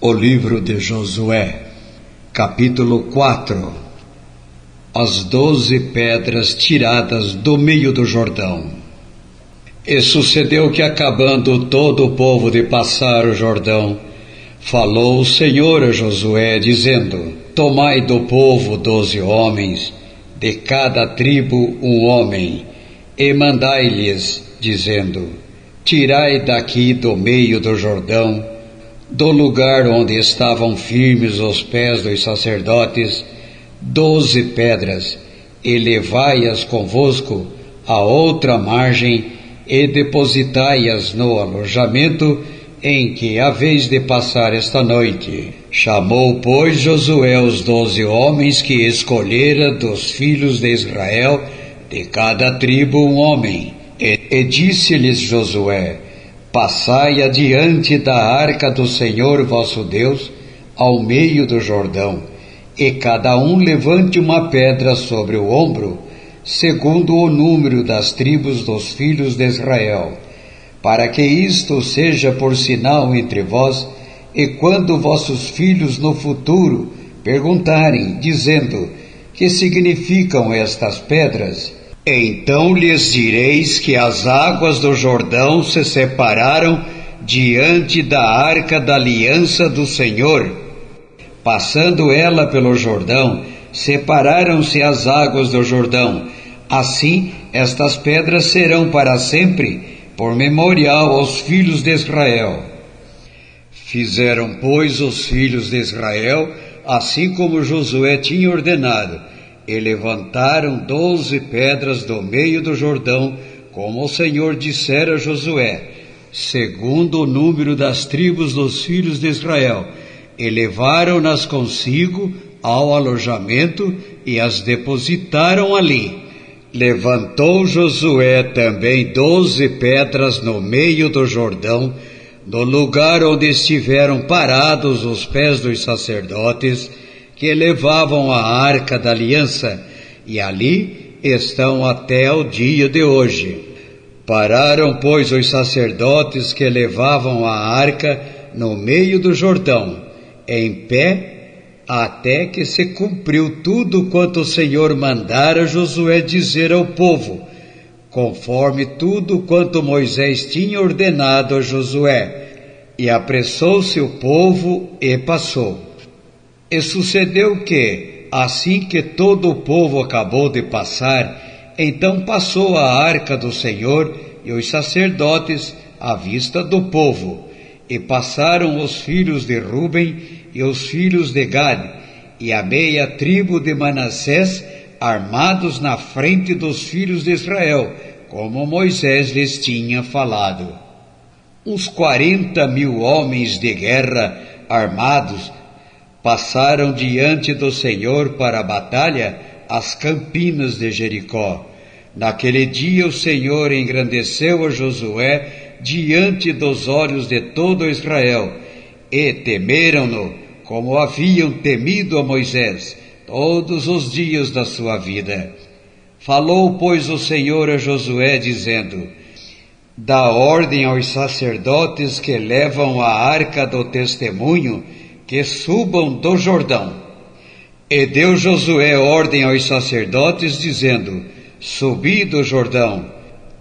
O livro de Josué, capítulo 4. As 12 pedras tiradas do meio do Jordão. E sucedeu que, acabando todo o povo de passar o Jordão, falou o Senhor a Josué, dizendo: Tomai do povo 12 homens, de cada tribo um homem, e mandai-lhes, dizendo: Tirai daqui do meio do Jordão, do lugar onde estavam firmes os pés dos sacerdotes, 12 pedras, e levai-as convosco à outra margem, e depositai-as no alojamento em que haveis de passar esta noite. Chamou, pois, Josué os 12 homens que escolhera dos filhos de Israel, de cada tribo um homem, e disse-lhes Josué: Passai adiante da arca do Senhor vosso Deus, ao meio do Jordão, e cada um levante uma pedra sobre o ombro, segundo o número das tribos dos filhos de Israel, para que isto seja por sinal entre vós, e quando vossos filhos no futuro perguntarem, dizendo: Que significam estas pedras? Então lhes direis que as águas do Jordão se separaram diante da arca da aliança do Senhor. Passando ela pelo Jordão, separaram-se as águas do Jordão. Assim, estas pedras serão para sempre, por memorial aos filhos de Israel. Fizeram, pois, os filhos de Israel, assim como Josué tinha ordenado, e levantaram 12 pedras do meio do Jordão, como o Senhor dissera a Josué, segundo o número das tribos dos filhos de Israel, e levaram-nas consigo ao alojamento e as depositaram ali. Levantou Josué também 12 pedras no meio do Jordão, no lugar onde estiveram parados os pés dos sacerdotes, que levavam a arca da aliança, e ali estão até o dia de hoje. Pararam, pois, os sacerdotes que levavam a arca no meio do Jordão, em pé, até que se cumpriu tudo quanto o Senhor mandara Josué dizer ao povo, conforme tudo quanto Moisés tinha ordenado a Josué. E apressou-se o povo e passou. E sucedeu que, assim que todo o povo acabou de passar, então passou a arca do Senhor e os sacerdotes à vista do povo. E passaram os filhos de Ruben e os filhos de Gad, e a meia tribo de Manassés, armados na frente dos filhos de Israel, como Moisés lhes tinha falado. Uns 40.000 homens de guerra armados passaram diante do Senhor para a batalha às campinas de Jericó. Naquele dia o Senhor engrandeceu a Josué diante dos olhos de todo Israel, e temeram-no como haviam temido a Moisés todos os dias da sua vida. Falou, pois, o Senhor a Josué, dizendo: Dá ordem aos sacerdotes que levam a arca do testemunho, que subam do Jordão. E deu Josué ordem aos sacerdotes, dizendo: Subi do Jordão.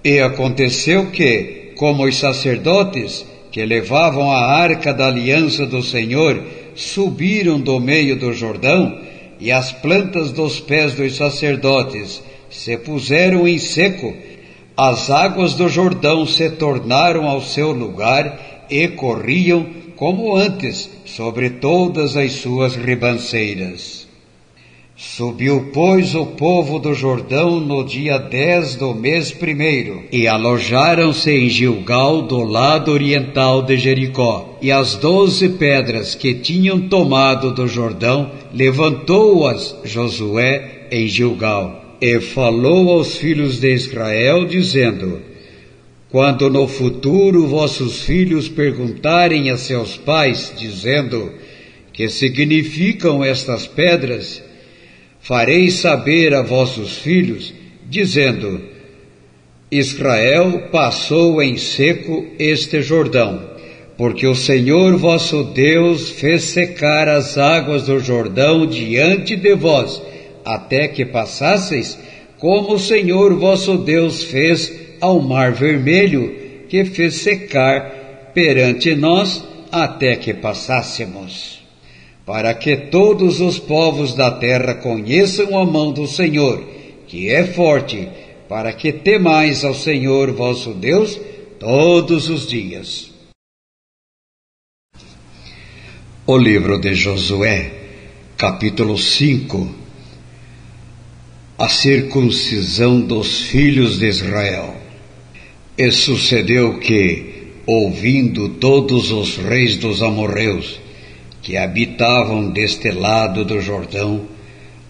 E aconteceu que, como os sacerdotes que levavam a arca da aliança do Senhor subiram do meio do Jordão, e as plantas dos pés dos sacerdotes se puseram em seco, as águas do Jordão se tornaram ao seu lugar e corriam como antes sobre todas as suas ribanceiras. Subiu, pois, o povo do Jordão no dia 10 do mês primeiro, e alojaram-se em Gilgal, do lado oriental de Jericó. E as 12 pedras que tinham tomado do Jordão, levantou-as Josué em Gilgal, e falou aos filhos de Israel, dizendo: Quando no futuro vossos filhos perguntarem a seus pais, dizendo: Que significam estas pedras? Fareis saber a vossos filhos, dizendo: Israel passou em seco este Jordão, porque o Senhor vosso Deus fez secar as águas do Jordão diante de vós, até que passasseis, como o Senhor vosso Deus fez ao Mar Vermelho, que fez secar perante nós, até que passássemos. Para que todos os povos da terra conheçam a mão do Senhor, que é forte, para que temais ao Senhor vosso Deus todos os dias. O livro de Josué, capítulo 5. A circuncisão dos filhos de Israel. E sucedeu que, ouvindo todos os reis dos amorreus, que habitavam deste lado do Jordão,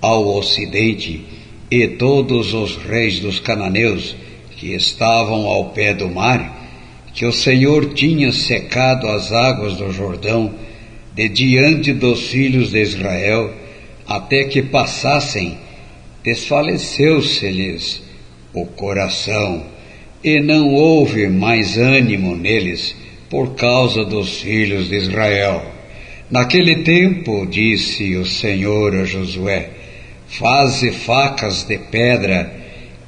ao ocidente, e todos os reis dos cananeus, que estavam ao pé do mar, que o Senhor tinha secado as águas do Jordão, de diante dos filhos de Israel, até que passassem, desfaleceu-se-lhes o coração, e não houve mais ânimo neles, por causa dos filhos de Israel. Naquele tempo, disse o Senhor a Josué, faze facas de pedra,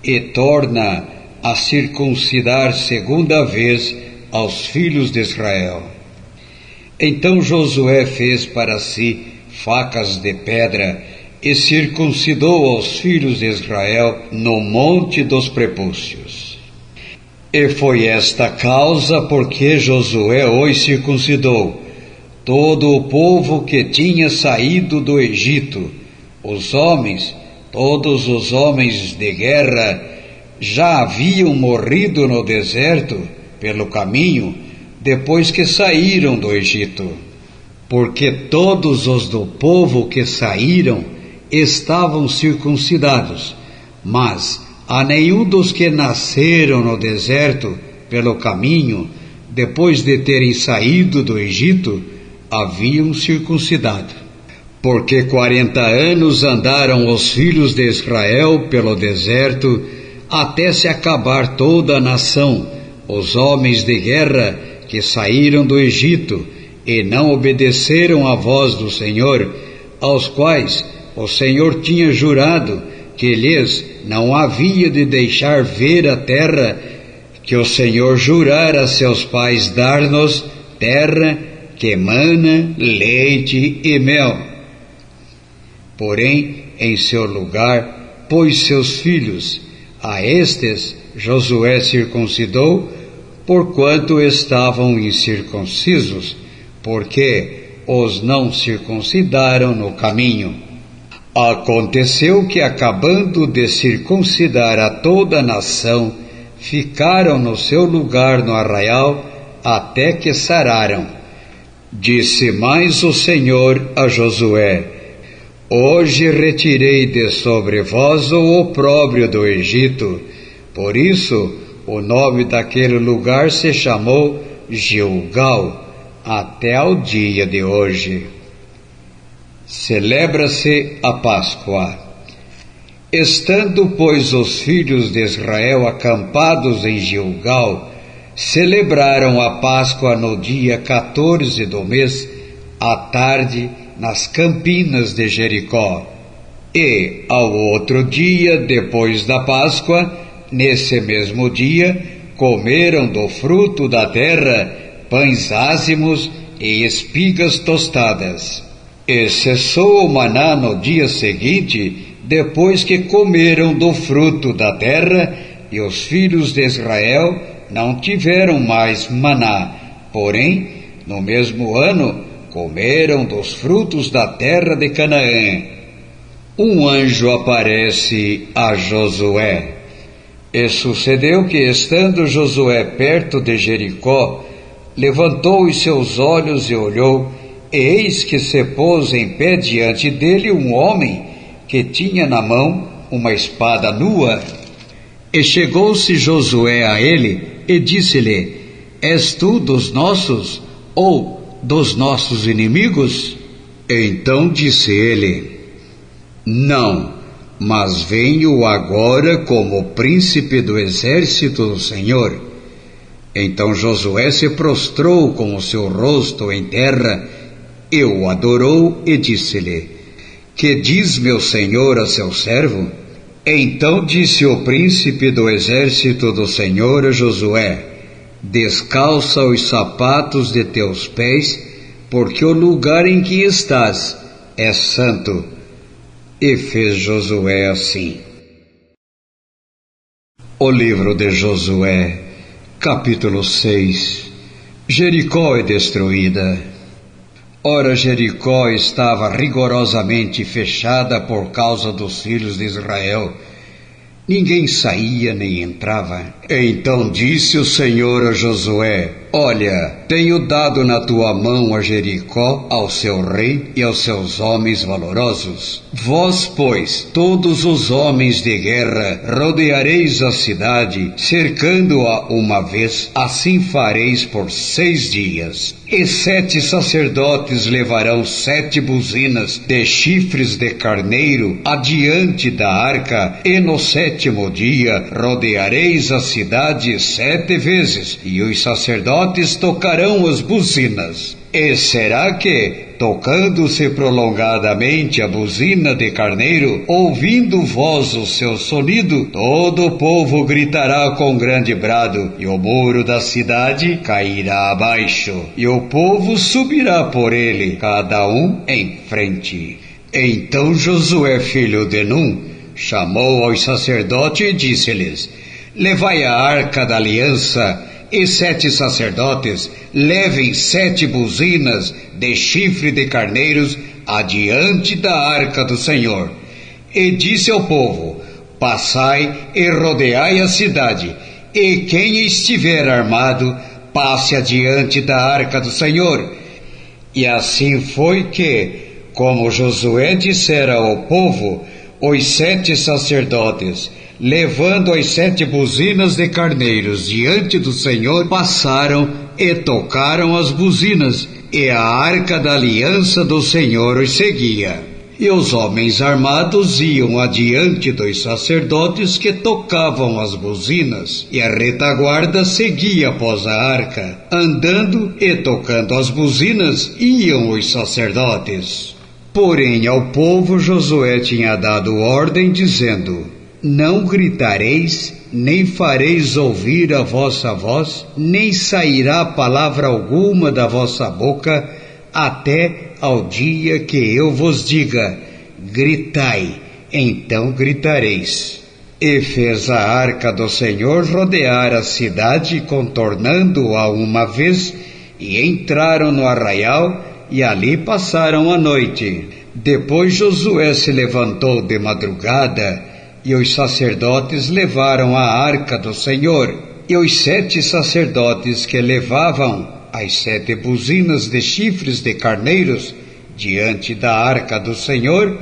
e torna a circuncidar segunda vez aos filhos de Israel. Então Josué fez para si facas de pedra, e circuncidou aos filhos de Israel no monte dos prepúcios. E foi esta causa porque Josué os circuncidou, todo o povo que tinha saído do Egito, os homens, todos os homens de guerra, já haviam morrido no deserto, pelo caminho, depois que saíram do Egito. Porque todos os do povo que saíram estavam circuncidados, mas a nenhum dos que nasceram no deserto, pelo caminho, depois de terem saído do Egito, haviam circuncidado. Porque 40 anos andaram os filhos de Israel pelo deserto, até se acabar toda a nação, os homens de guerra que saíram do Egito, e não obedeceram à voz do Senhor, aos quais o Senhor tinha jurado que lhes não havia de deixar ver a terra que o Senhor jurara a seus pais dar-nos, terra que mana leite e mel. Porém, em seu lugar, pôs seus filhos. A estes Josué circuncidou, porquanto estavam incircuncisos, porque os não circuncidaram no caminho. Aconteceu que, acabando de circuncidar a toda a nação, ficaram no seu lugar no arraial, até que sararam. Disse mais o Senhor a Josué, hoje retirei de sobre vós o opróbrio do Egito. Por isso, o nome daquele lugar se chamou Gilgal, até ao dia de hoje. Celebra-se a Páscoa. Estando, pois, os filhos de Israel acampados em Gilgal, celebraram a Páscoa no dia 14 do mês, à tarde, nas campinas de Jericó. E, ao outro dia, depois da Páscoa, nesse mesmo dia, comeram do fruto da terra pães ázimos e espigas tostadas. E cessou o maná no dia seguinte, depois que comeram do fruto da terra, e os filhos de Israel não tiveram mais maná. Porém, no mesmo ano, comeram dos frutos da terra de Canaã. Um anjo aparece a Josué. E sucedeu que, estando Josué perto de Jericó, levantou os seus olhos e olhou, e eis que se pôs em pé diante dele um homem que tinha na mão uma espada nua. E chegou-se Josué a ele e disse-lhe, és tu dos nossos ou dos nossos inimigos? Então disse ele, não, mas venho agora como príncipe do exército do Senhor. Então Josué se prostrou com o seu rosto em terra, e o adorou e disse-lhe: Que diz meu senhor a seu servo? Então disse o príncipe do exército do Senhor a Josué: Descalça os sapatos de teus pés, porque o lugar em que estás é santo. E fez Josué assim. O livro de Josué, capítulo 6. Jericó é destruída. Ora, Jericó estava rigorosamente fechada por causa dos filhos de Israel. Ninguém saía nem entrava. Então disse o Senhor a Josué: Olha, tenho dado na tua mão a Jericó, ao seu rei e aos seus homens valorosos. Vós, pois, todos os homens de guerra, rodeareis a cidade, cercando-a uma vez. Assim fareis por 6 dias. E 7 sacerdotes levarão 7 buzinas de chifres de carneiro adiante da arca, e no 7º dia rodeareis a cidade 7 vezes, e os sacerdotes tocarão as buzinas. E será que, tocando-se prolongadamente a buzina de carneiro, ouvindo vós o seu sonido, todo o povo gritará com grande brado, e o muro da cidade cairá abaixo, e o povo subirá por ele, cada um em frente. Então Josué, filho de Num, chamou aos sacerdotes e disse-lhes: Levai a arca da aliança, e 7 sacerdotes levem 7 buzinas de chifre de carneiros adiante da arca do Senhor. E disse ao povo: Passai e rodeai a cidade, e quem estiver armado, passe adiante da arca do Senhor. E assim foi que, como Josué dissera ao povo, os 7 sacerdotes, levando as 7 buzinas de carneiros diante do Senhor, passaram e tocaram as buzinas, e a arca da aliança do Senhor os seguia. E os homens armados iam adiante dos sacerdotes que tocavam as buzinas, e a retaguarda seguia após a arca. Andando e tocando as buzinas iam os sacerdotes. Porém ao povo Josué tinha dado ordem, dizendo: Não gritareis, nem fareis ouvir a vossa voz, nem sairá palavra alguma da vossa boca, até ao dia que eu vos diga: gritai, então gritareis. E fez a arca do Senhor rodear a cidade, contornando-a uma vez, e entraram no arraial, e ali passaram a noite. Depois Josué se levantou de madrugada, e os sacerdotes levaram a arca do Senhor, e os 7 sacerdotes que levavam as 7 buzinas de chifres de carneiros diante da arca do Senhor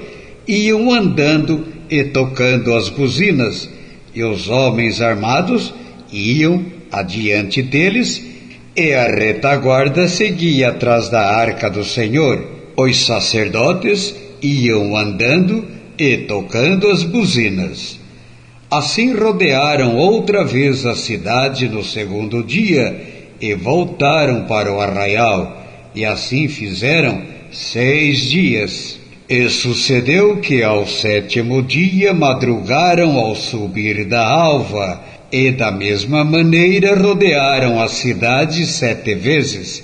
iam andando e tocando as buzinas, e os homens armados iam adiante deles, e a retaguarda seguia atrás da arca do Senhor. Os sacerdotes iam andando e tocando as buzinas. Assim rodearam outra vez a cidade no 2º dia, e voltaram para o arraial, e assim fizeram 6 dias. E sucedeu que ao 7º dia madrugaram ao subir da alva, e da mesma maneira rodearam a cidade 7 vezes.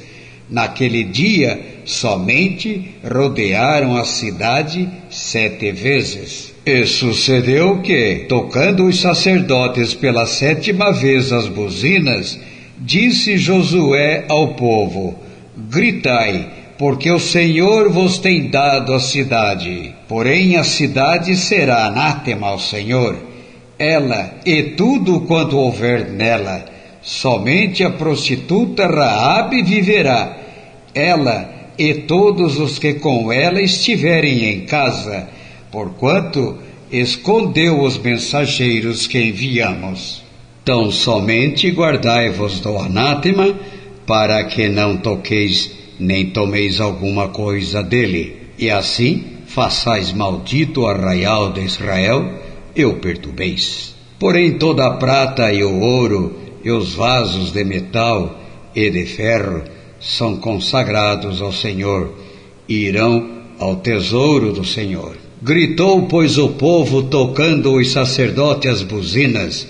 Naquele dia somente rodearam a cidade 7 vezes. E sucedeu que, tocando os sacerdotes pela 7ª vez as buzinas, disse Josué ao povo: Gritai, porque o Senhor vos tem dado a cidade. Porém a cidade será anátema ao Senhor, ela e tudo quanto houver nela. Somente a prostituta Raabe viverá, ela e todos os que com ela estiverem em casa, porquanto escondeu os mensageiros que enviamos. Tão somente guardai-vos do anátema, para que não toqueis nem tomeis alguma coisa dele, e assim façais maldito o arraial de Israel, e o perturbeis. Porém toda a prata e o ouro, e os vasos de metal e de ferro são consagrados ao Senhor e irão ao tesouro do Senhor. Gritou, pois, o povo, tocando os sacerdotes as buzinas,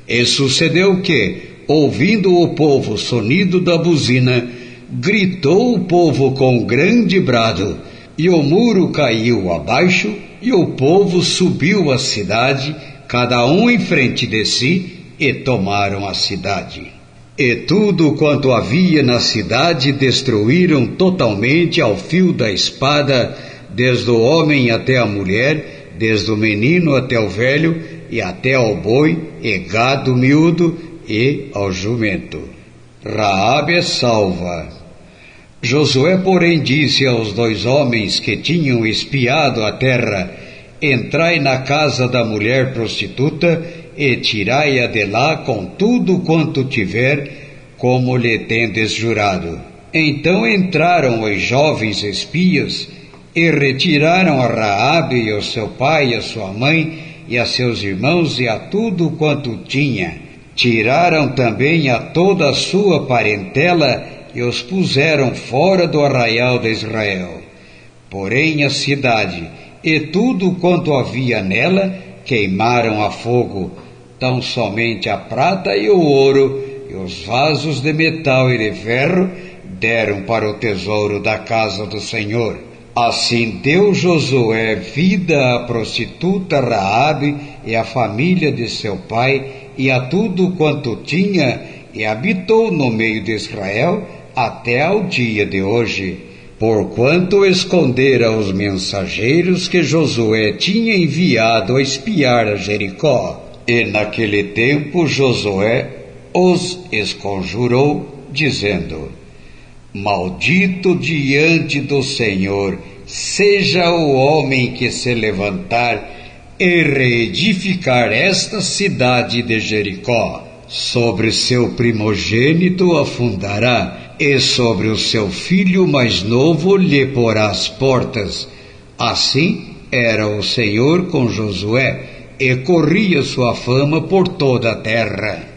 e sucedeu que, ouvindo o povo o sonido da buzina, gritou o povo com grande brado, e o muro caiu abaixo, e o povo subiu à cidade, cada um em frente de si, e tomaram a cidade. E tudo quanto havia na cidade destruíram totalmente ao fio da espada, desde o homem até a mulher, desde o menino até o velho, e até ao boi, e gado miúdo, e ao jumento. Raabe é salva. Josué, porém, disse aos 2 homens que tinham espiado a terra: entrai na casa da mulher prostituta, e tirai-a de lá com tudo quanto tiver, como lhe tendes jurado. Então entraram os jovens espias, e retiraram a Raabe e o seu pai, a sua mãe, e a seus irmãos, e a tudo quanto tinha. Tiraram também a toda a sua parentela, e os puseram fora do arraial de Israel. Porém a cidade, e tudo quanto havia nela, queimaram a fogo, tão somente a prata e o ouro, e os vasos de metal e de ferro, deram para o tesouro da casa do Senhor. Assim deu Josué vida à prostituta Raabe e à família de seu pai, e a tudo quanto tinha, e habitou no meio de Israel até ao dia de hoje, porquanto escondera os mensageiros que Josué tinha enviado a espiar a Jericó. E naquele tempo Josué os esconjurou, dizendo: maldito diante do Senhor seja o homem que se levantar e reedificar esta cidade de Jericó. Sobre seu primogênito a fundará, e sobre o seu filho mais novo lhe porá as portas. Assim era o Senhor com Josué, e corria sua fama por toda a terra.